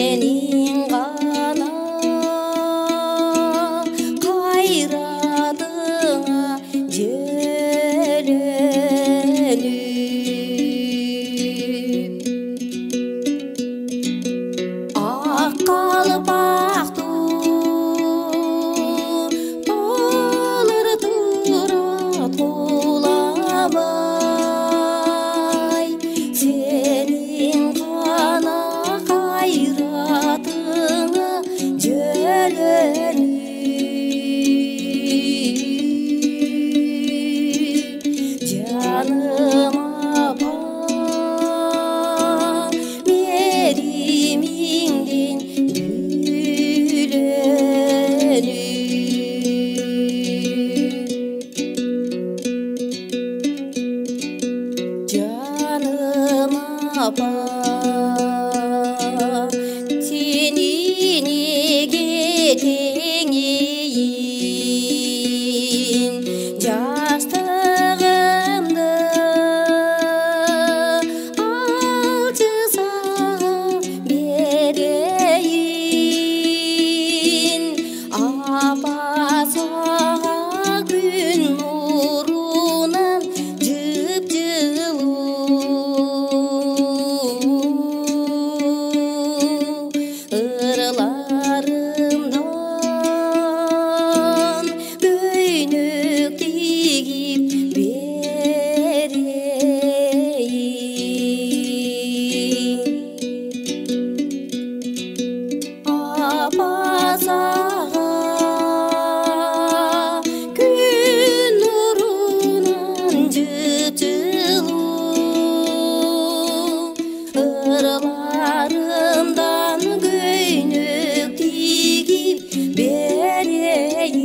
сенин гана кайратыңа желеніп ак калпактуу толыр турат кулабай сенин гана кайратыңа желеніп жаным апам меримиңден бүленіп жаным апам сени неге теңейин жаштыгымды алчы сага берейин апа сага күн нурунан жып-жылуу ырларымдан көйнөк тигип берейин апа сага күн нурунан жып-жылуу ырларымдан көйнөк тигип берейин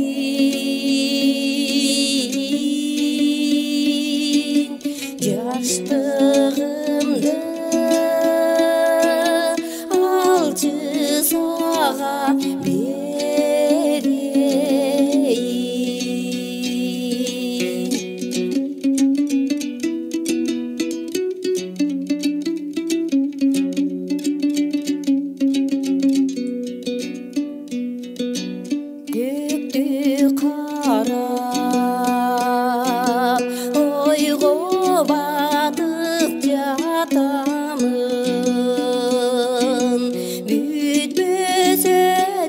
жаштыгымды алчы сага берейин көктү карап ойго батып жатамын бүтпөсө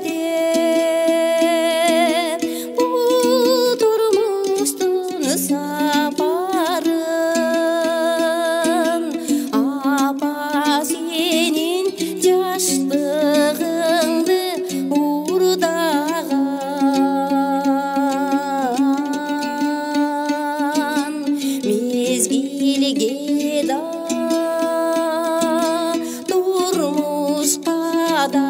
деп бул турмуштун сапарын апа сенин жаштыгыңды урдаган мезгилге да турмушка да